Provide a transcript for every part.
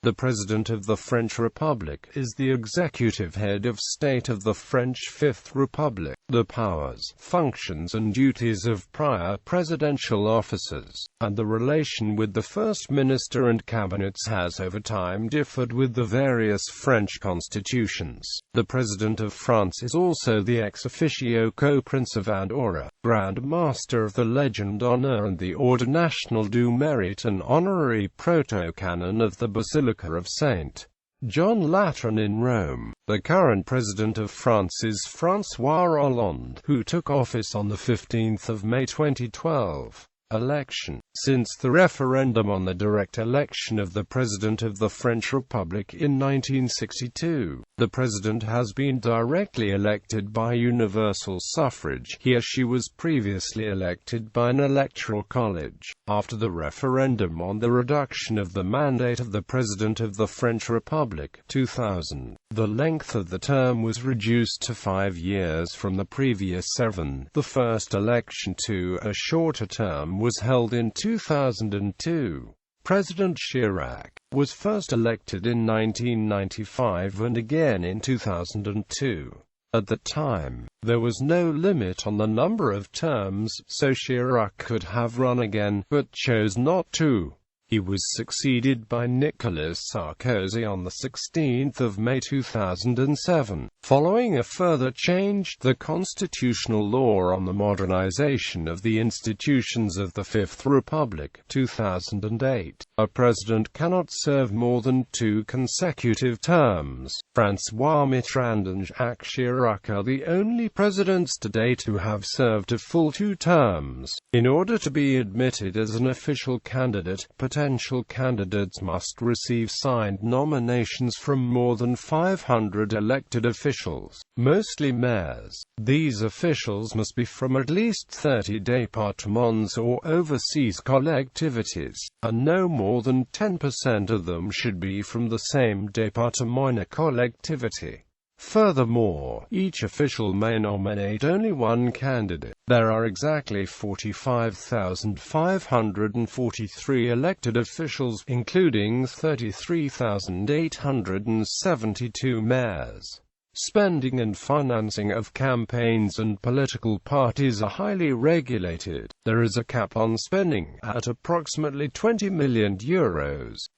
The President of the French Republic is the executive head of state of the French Fifth Republic. The powers, functions and duties of prior presidential officers, and the relation with the First Minister and cabinets has over time differed with the various French constitutions. The President of France is also the ex officio Co-Prince of Andorra, Grand Master of the Légion d'Honneur and the Ordre national-Du Mérite and honorary proto-canon of the Basilica of St.John Lateran in Rome. The current President of France is François Hollande, who took office on the 15th of May 2012. Election. Since the referendum on the direct election of the President of the French Republic in 1962, the President has been directly elected by universal suffrage. He or she was previously elected by an electoral college. After the referendum on the reduction of the mandate of the President of the French Republic, 2000, the length of the term was reduced to 5 years from the previous 7. The first election to a shorter term was held in 2002. President Chirac was first elected in 1995 and again in 2002. At the time, there was no limit on the number of terms, so Chirac could have run again, but chose not to. He was succeeded by Nicolas Sarkozy on 16 May 2007. Following a further change, the constitutional law on the modernization of the institutions of the Fifth Republic, 2008, a president cannot serve more than 2 consecutive terms. François Mitterrand and Jacques Chirac are the only presidents to date who have served a full 2 terms. In order to be admitted as an official candidate, potential candidates must receive signed nominations from more than 500 elected officials, mostly mayors. These officials must be from at least 30 départements or overseas collectivities, and no more than 10% of them should be from the same département or collectivity. Furthermore, each official may nominate only 1 candidate. There are exactly 45,543 elected officials, including 33,872 mayors. Spending and financing of campaigns and political parties are highly regulated. There is a cap on spending, at approximately €20 million,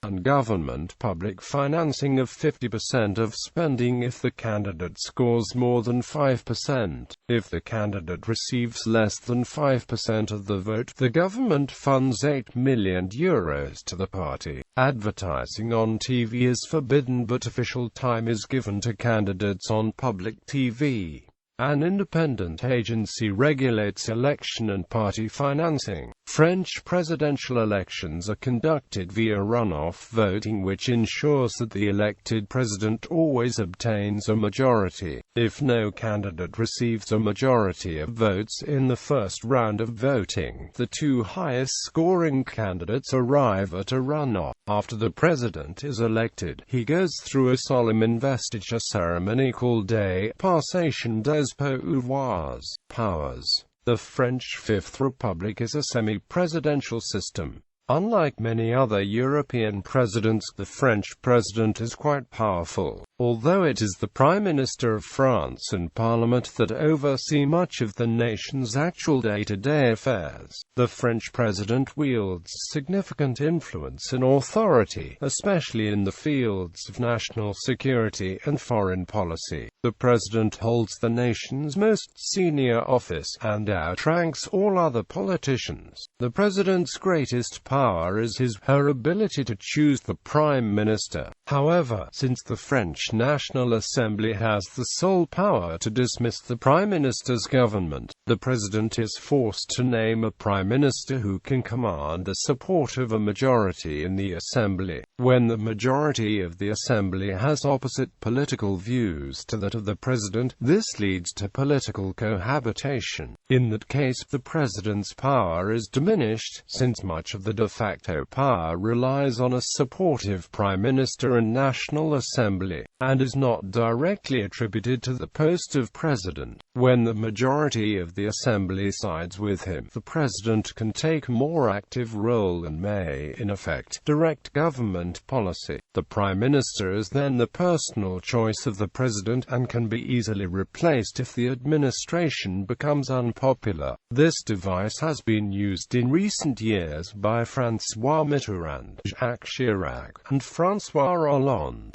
and government public financing of 50% of spending if the candidate scores more than 5%. If the candidate receives less than 5% of the vote, the government funds €8 million to the party. Advertising on TV is forbidden, but official time is given to candidates on public TV. An independent agency regulates election and party financing. French presidential elections are conducted via runoff voting, which ensures that the elected president always obtains a majority. If no candidate receives a majority of votes in the first round of voting, the 2 highest-scoring candidates arrive at a runoff. After the president is elected, he goes through a solemn investiture ceremony called de passation des pouvoirs. Powers. The French Fifth Republic is a semi-presidential system. Unlike many other European presidents, the French president is quite powerful. Although it is the Prime Minister of France and Parliament that oversee much of the nation's actual day-to-day affairs, the French president wields significant influence and authority, especially in the fields of national security and foreign policy. The president holds the nation's most senior office, and outranks all other politicians. The president's greatest power is her ability to choose the Prime Minister. However, since the French National Assembly has the sole power to dismiss the Prime Minister's government, the President is forced to name a Prime Minister who can command the support of a majority in the Assembly. When the majority of the Assembly has opposite political views to that of the President, this leads to political cohabitation. In that case, the President's power is diminished, since much of the de facto power relies on a supportive Prime Minister and National Assembly, and is not directly attributed to the post of President. When the majority of the Assembly sides with him, the President can take a more active role and may, in effect, direct government policy. The Prime Minister is then the personal choice of the President and can be easily replaced if the administration becomes unpopular. This device has been used in recent years by François Mitterrand, Jacques Chirac, and François Hollande.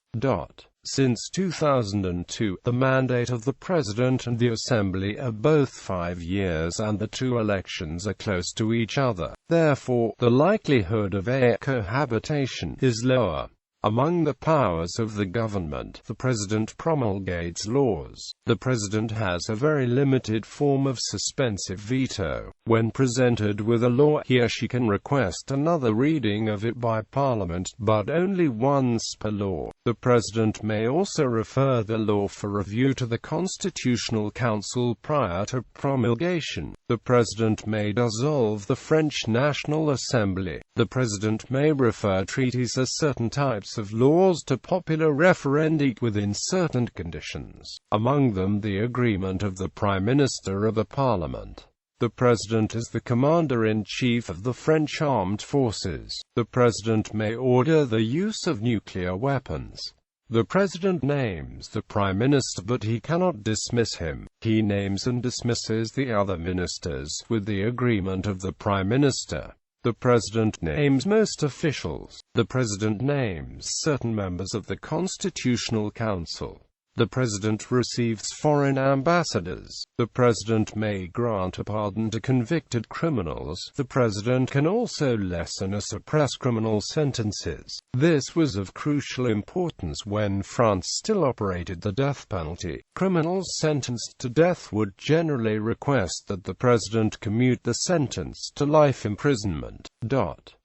Since 2002, the mandate of the President and the Assembly are both 5 years and the two elections are close to each other. Therefore, the likelihood of a cohabitation is lower. Among the powers of the government, the President promulgates laws. The President has a very limited form of suspensive veto. When presented with a law, he or she can request another reading of it by Parliament, but only once per law. The President may also refer the law for review to the Constitutional Council prior to promulgation. The President may dissolve the French National Assembly. The President may refer treaties as certain types of laws to popular referenda within certain conditions, among them the agreement of the Prime Minister of the Parliament. The President is the Commander-in-Chief of the French Armed Forces. The President may order the use of nuclear weapons. The President names the Prime Minister, but he cannot dismiss him. He names and dismisses the other ministers with the agreement of the Prime Minister. The President names most officials. The President names certain members of the Constitutional Council. The President receives foreign ambassadors. The President may grant a pardon to convicted criminals. The President can also lessen or suppress criminal sentences. This was of crucial importance when France still operated the death penalty. Criminals sentenced to death would generally request that the President commute the sentence to life imprisonment.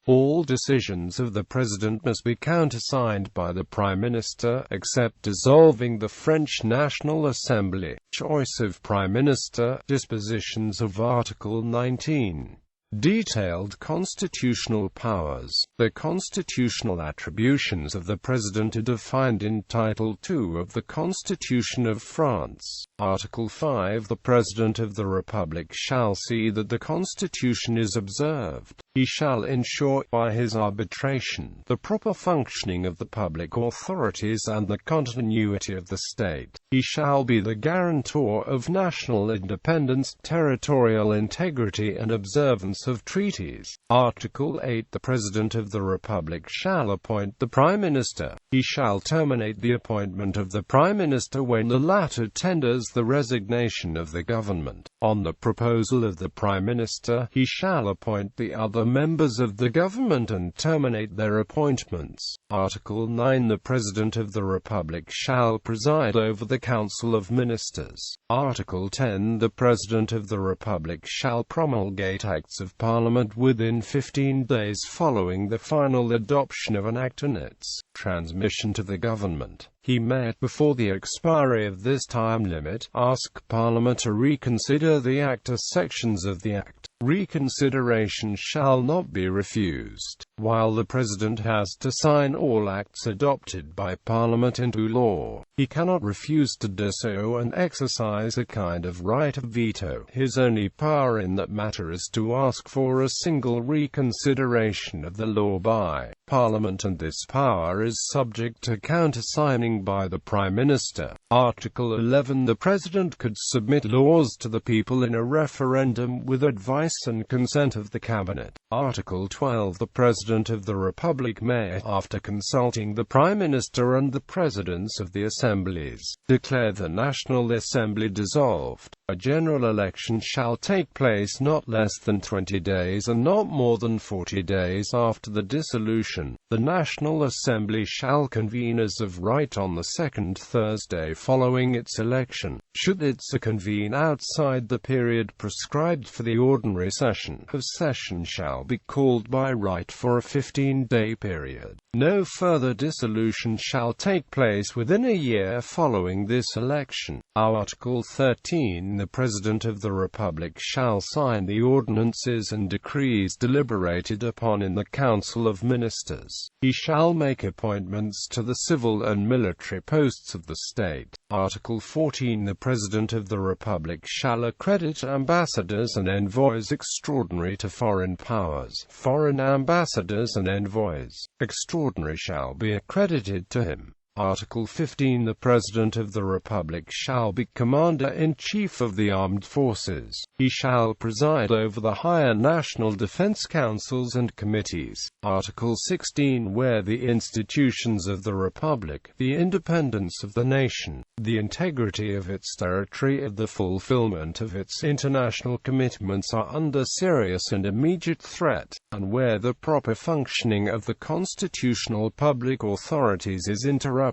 All decisions of the President must be countersigned by the Prime Minister, except dissolving the French National Assembly. Choice of Prime Minister. Dispositions of Article 19. Detailed constitutional powers. The constitutional attributions of the President are defined in Title II of the Constitution of France. Article 5. The President of the Republic shall see that the Constitution is observed. He shall ensure, by his arbitration, the proper functioning of the public authorities and the continuity of the state. He shall be the guarantor of national independence, territorial integrity and observance of treaties. Article 8. The President of the Republic shall appoint the Prime Minister. He shall terminate the appointment of the Prime Minister when the latter tenders the resignation of the government. On the proposal of the Prime Minister, he shall appoint the other members of the government and terminate their appointments. Article 9. The President of the Republic shall preside over the Council of Ministers. Article 10. The President of the Republic shall promulgate acts of Parliament within 15 days following the final adoption of an act and its transmission to the government. He may, before the expiry of this time limit, ask Parliament to reconsider the act or sections of the act. Reconsideration shall not be refused. While the President has to sign all acts adopted by Parliament into law, he cannot refuse to do so and exercise a kind of right of veto. His only power in that matter is to ask for a single reconsideration of the law by Parliament, and this power is subject to countersigning by the Prime Minister. Article 11. The President could submit laws to the people in a referendum with advice and consent of the Cabinet. Article 12. The President of the Republic may, after consulting the Prime Minister and the Presidents of the Assemblies, declare the National Assembly dissolved. A general election shall take place not less than 20 days and not more than 40 days after the dissolution. The National Assembly shall convene as of right on the second Thursday following its election. Should it so convene outside the period prescribed for the ordinary session, a session shall be called by right for a 15-day period. No further dissolution shall take place within a year following this election. Article 13. The President of the Republic shall sign the ordinances and decrees deliberated upon in the Council of Ministers. He shall make appointments to the civil and military posts of the state. Article 14. The President of the Republic shall accredit ambassadors and envoys extraordinary to foreign powers. Foreign ambassadors and envoys extraordinary shall be accredited to him. Article 15. The President of the Republic shall be Commander-in-Chief of the Armed Forces. He shall preside over the higher national defense councils and committees. Article 16. Where the institutions of the Republic, the independence of the nation, the integrity of its territory and the fulfillment of its international commitments are under serious and immediate threat, and where the proper functioning of the constitutional public authorities is interrupted,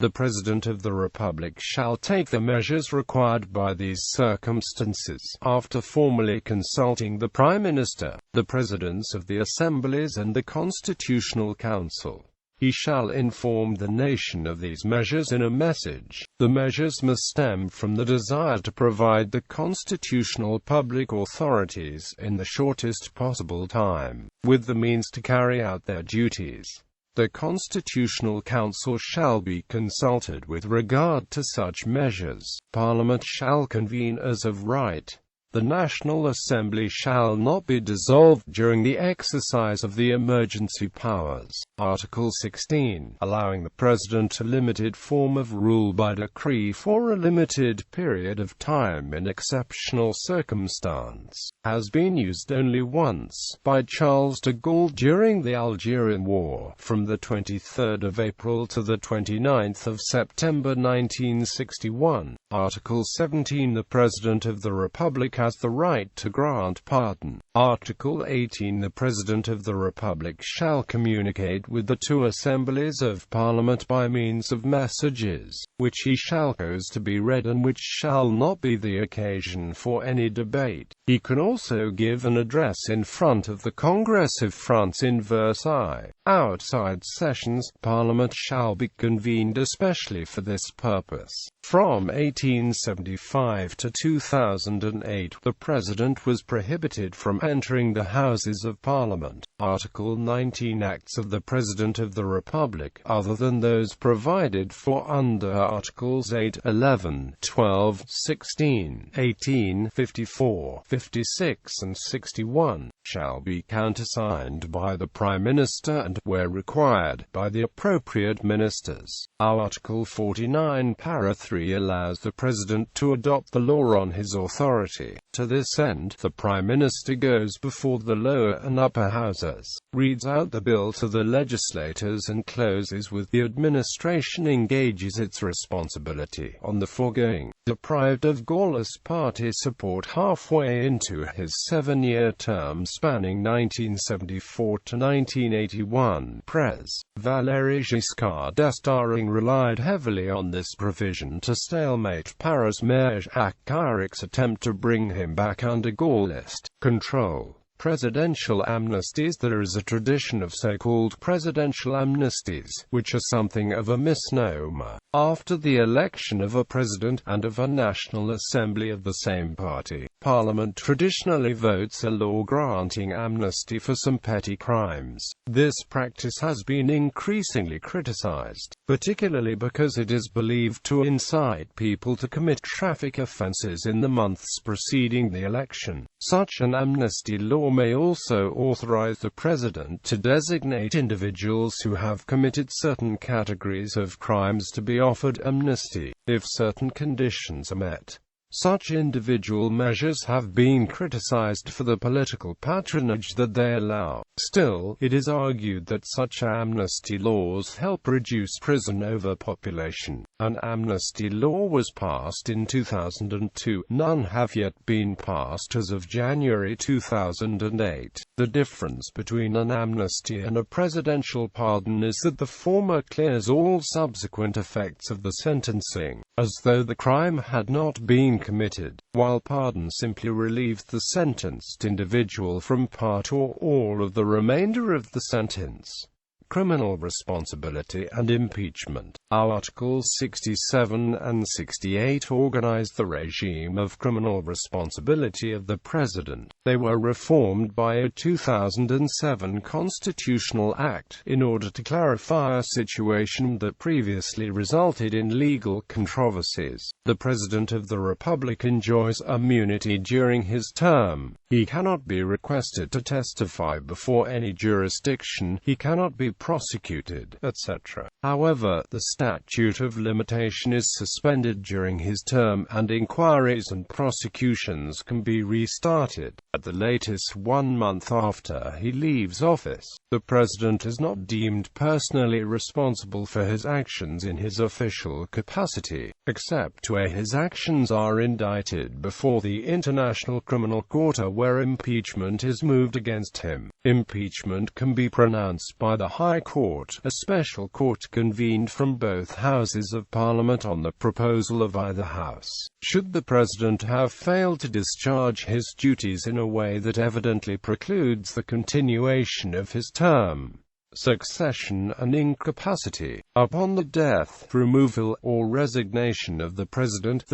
the President of the Republic shall take the measures required by these circumstances, after formally consulting the Prime Minister, the Presidents of the Assemblies and the Constitutional Council. He shall inform the nation of these measures in a message. The measures must stem from the desire to provide the constitutional public authorities, in the shortest possible time, with the means to carry out their duties. The Constitutional Council shall be consulted with regard to such measures. Parliament shall convene as of right. The National Assembly shall not be dissolved during the exercise of the emergency powers. Article 16. Allowing the President a limited form of rule by decree for a limited period of time in exceptional circumstance, has been used only once, by Charles de Gaulle during the Algerian War, from the 23rd of April to the 29th of September 1961. Article 17. The President of the Republic has the right to grant pardon. Article 18. The President of the Republic shall communicate with the two assemblies of Parliament by means of messages, which he shall cause to be read and which shall not be the occasion for any debate. He can also give an address in front of the Congress of France in Versailles. Outside sessions, Parliament shall be convened especially for this purpose. From 1875 to 2008, the President was prohibited from entering the Houses of Parliament. Article 19. Acts of the President of the Republic, other than those provided for under Articles 8, 11, 12, 16, 18, 54, 56 and 61, shall be countersigned by the Prime Minister and, where required, by the appropriate ministers. Article 49, para 3 allows the President to adopt the law on his authority. To this end, the Prime Minister goes before the lower and upper houses, reads out the bill to the legislators and closes with the administration engages its responsibility on the foregoing. Deprived of Gaullist party support halfway into his 7-year term spanning 1974 to 1981, Pres. Valéry Giscard d'Estaing relied heavily on this provision to stalemate Paris-Maire Jacques Chirac's attempt to bring him back under Gaullist control. Presidential amnesties. There is a tradition of so-called presidential amnesties, which are something of a misnomer. After the election of a president, and of a National Assembly of the same party, Parliament traditionally votes a law granting amnesty for some petty crimes. This practice has been increasingly criticized, particularly because it is believed to incite people to commit traffic offenses in the months preceding the election. Such an amnesty law may also authorize the President to designate individuals who have committed certain categories of crimes to be offered amnesty, if certain conditions are met. Such individual measures have been criticized for the political patronage that they allow. Still, it is argued that such amnesty laws help reduce prison overpopulation. An amnesty law was passed in 2002. None have yet been passed as of January 2008. The difference between an amnesty and a presidential pardon is that the former clears all subsequent effects of the sentencing, as though the crime had not been committed, while pardon simply relieves the sentenced individual from part or all of the remainder of the sentence. criminal responsibility and impeachment. Articles 67 and 68 organized the regime of criminal responsibility of the President. They were reformed by a 2007 constitutional act, in order to clarify a situation that previously resulted in legal controversies. The President of the Republic enjoys immunity during his term. He cannot be requested to testify before any jurisdiction, he cannot be prosecuted, etc. However, the statute of limitation is suspended during his term, and inquiries and prosecutions can be restarted, at the latest 1 month after he leaves office. The President is not deemed personally responsible for his actions in his official capacity, except where his actions are indicted before the International Criminal Court, where impeachment is moved against him. Impeachment can be pronounced by the High Court, a special court convened from both houses of Parliament on the proposal of either house. Should the President have failed to discharge his duties in a way that evidently precludes the continuation of his term, succession and incapacity. Upon the death, removal, or resignation of the President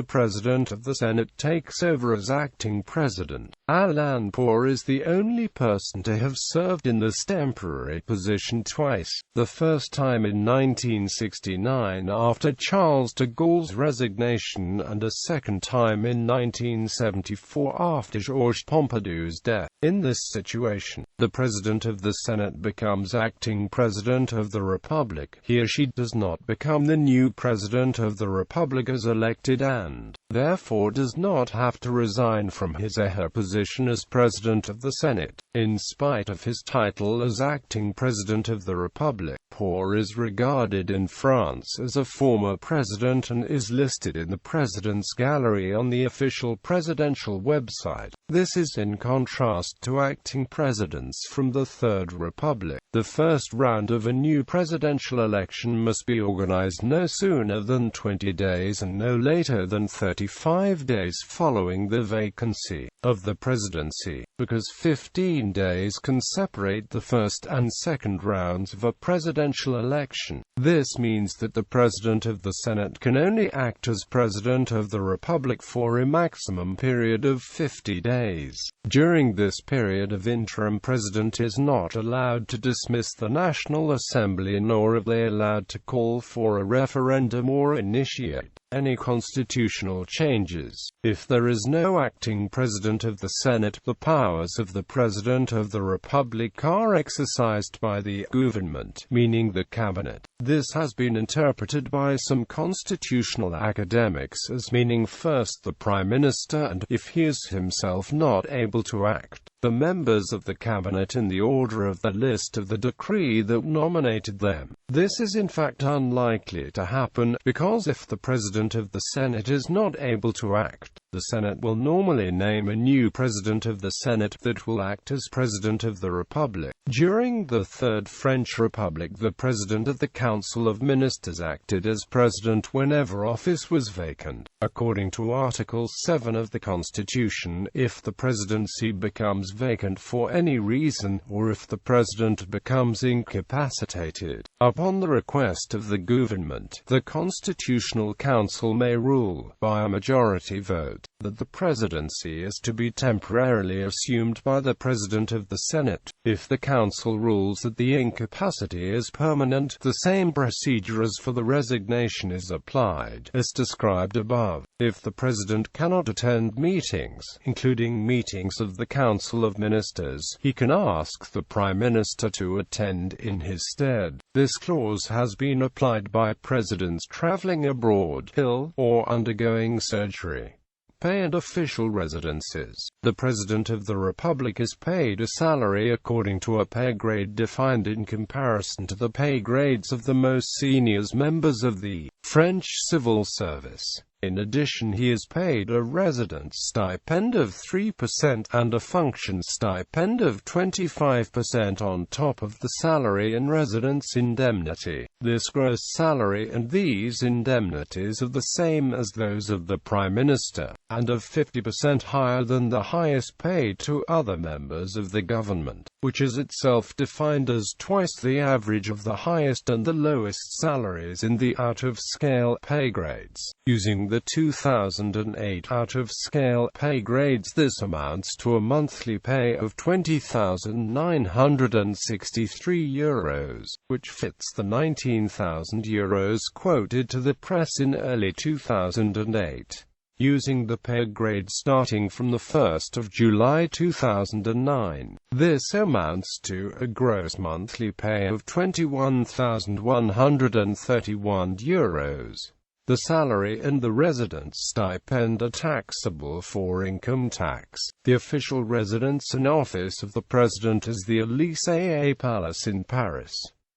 of the Senate takes over as acting President. Alain Poor is the only person to have served in this temporary position twice, the first time in 1969 after Charles de Gaulle's resignation, and a second time in 1974 after Georges Pompidou's death. In this situation, the President of the Senate becomes acting President of the Republic. He or she does not become the new President of the Republic as elected, and therefore does not have to resign from his or her position as President of the Senate. In spite of his title as acting President of the Republic, Poor is regarded in France as a former president and is listed in the President's Gallery on the official presidential website. This is in contrast to acting presidents from the Third Republic. The first round of a new presidential election must be organized no sooner than 20 days and no later than 35 days following the vacancy of the presidency, because 15 days can separate the first and second rounds of a presidential election. This means that the President of the Senate can only act as President of the Republic for a maximum period of 50 days. During this period of interim, President is not allowed to dismiss the National Assembly, nor are they allowed to call for a referendum or initiate any constitutional changes. If there is no acting President of the Senate, the powers of the President of the Republic are exercised by the government, meaning the cabinet. This has been interpreted by some constitutional academics as meaning first the Prime Minister, and, if he is himself not able to act, the members of the cabinet in the order of the list of the decree that nominated them. This is in fact unlikely to happen, because if the President of the Senate is not able to act, the Senate will normally name a new President of the Senate that will act as President of the Republic. During the Third French Republic, the President of the Council of Ministers acted as President whenever office was vacant. According to Article 7 of the Constitution, if the presidency becomes vacant for any reason, or if the President becomes incapacitated, upon the request of the government, the Constitutional Council may rule, by a majority vote, that the presidency is to be temporarily assumed by the President of the Senate. If the Council rules that the incapacity is permanent, the same procedure as for the resignation is applied, as described above. If the President cannot attend meetings, including meetings of the Council of Ministers, he can ask the Prime Minister to attend in his stead. This clause has been applied by presidents traveling abroad, ill, or undergoing surgery. Pay and official residences. The President of the Republic is paid a salary according to a pay grade defined in comparison to the pay grades of the most senior members of the French civil service. In addition, he is paid a residence stipend of 3% and a function stipend of 25% on top of the salary and residence indemnity. This gross salary and these indemnities are the same as those of the Prime Minister, and of 50% higher than the highest paid to other members of the government. which is itself defined as twice the average of the highest and the lowest salaries in the out-of-scale pay grades. Using the 2008 out-of-scale pay grades, this amounts to a monthly pay of €20,963, which fits the €19,000 quoted to the press in early 2008. Using the pay grade starting from the 1st of July 2009, this amounts to a gross monthly pay of €21,131. The salary and the residence stipend are taxable for income tax. The official residence and office of the President is the Élysée Palace in Paris.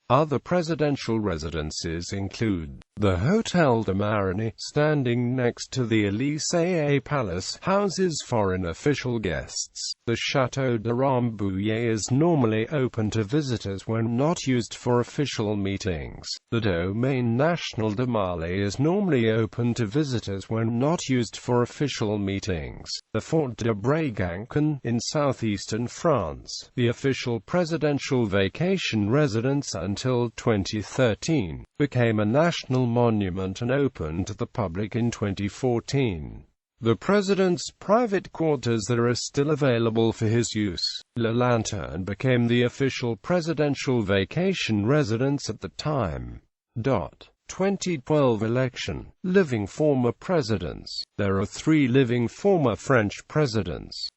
Other presidential residences include the Hôtel de Marigny, standing next to the Élysée Palace, houses foreign official guests. The Château de Rambouillet is normally open to visitors when not used for official meetings. The Domaine National de Marly is normally open to visitors when not used for official meetings. The Fort de Brégançon, in southeastern France, the official presidential vacation residence until 2013, became a national monument and opened to the public in 2014. The President's private quarters that are still available for his use. La Lanterne became the official presidential vacation residence at the time. 2012 election. Living former presidents. There are 3 living former French presidents.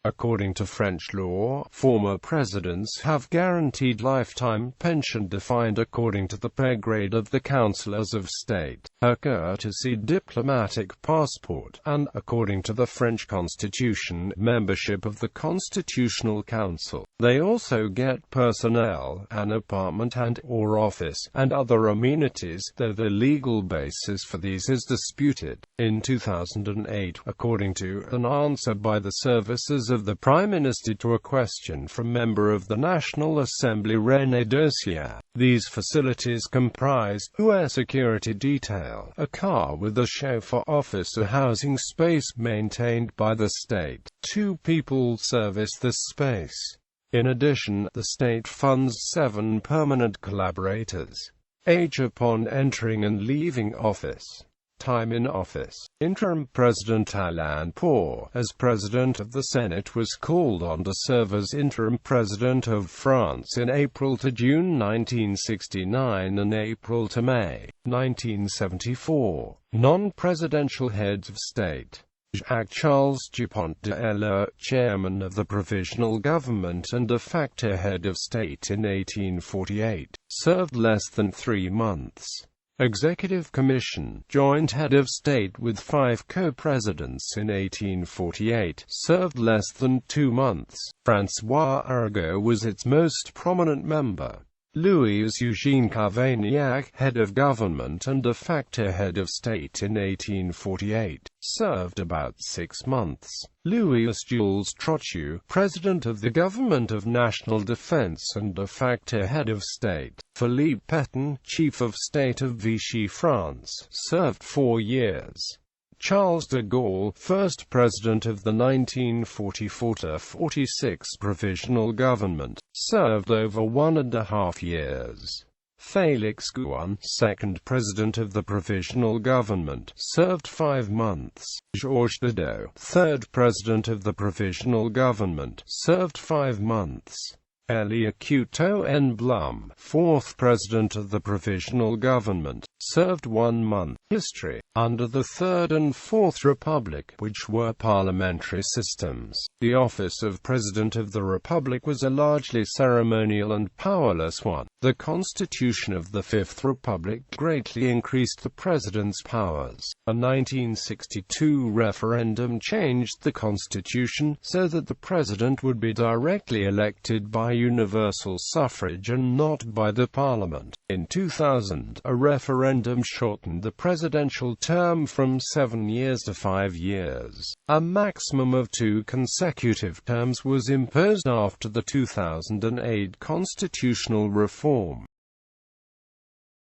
According to French law, former presidents have guaranteed lifetime pension defined according to the pay grade of the Councillors of State, a courtesy diplomatic passport, and, according to the French Constitution, membership of the Constitutional Council. They also get personnel, an apartment and/or office, and other amenities, though the legal basis for these is disputed. In 2008, according to an answer by the services of the Prime Minister to a question from member of the National Assembly René Dossier, these facilities comprise a security detail, a car with a chauffeur, office, a housing space maintained by the state. 2 people service this space. In addition, the state funds 7 permanent collaborators. Age upon entering and leaving office. Time in office. Interim President Alain Poor, as President of the Senate, was called on to serve as Interim President of France in April to June 1969 and April to May 1974. Non-presidential heads of state. Jacques-Charles Dupont d'Ailly, chairman of the Provisional Government and de facto head of state in 1848, served less than 3 months. Executive Commission, joint head of state with 5 co-presidents in 1848, served less than 2 months. François Arago was its most prominent member. Louis-Eugène Cavaignac, head of government and de facto head of state in 1848, served about 6 months. Louis-Jules Trochu, president of the Government of National Defense and de facto head of state. Philippe Pétain, chief of state of Vichy, France, served 4 years. Charles de Gaulle, first president of the 1944-46 Provisional Government, served over 1.5 years. Félix Gouin, second president of the Provisional Government, served 5 months. Georges Bidault, third president of the Provisional Government, served 5 months. Elie Couteau Blum, fourth president of the Provisional Government, served 1 month. History. Under the Third and Fourth Republic, which were parliamentary systems, the office of President of the Republic was a largely ceremonial and powerless one. The Constitution of the Fifth Republic greatly increased the President's powers. A 1962 referendum changed the Constitution, so that the President would be directly elected by universal suffrage and not by the Parliament. In 2000, a referendum shortened the presidential term from 7 years to 5 years. A maximum of 2 consecutive terms was imposed after the 2008 constitutional reform.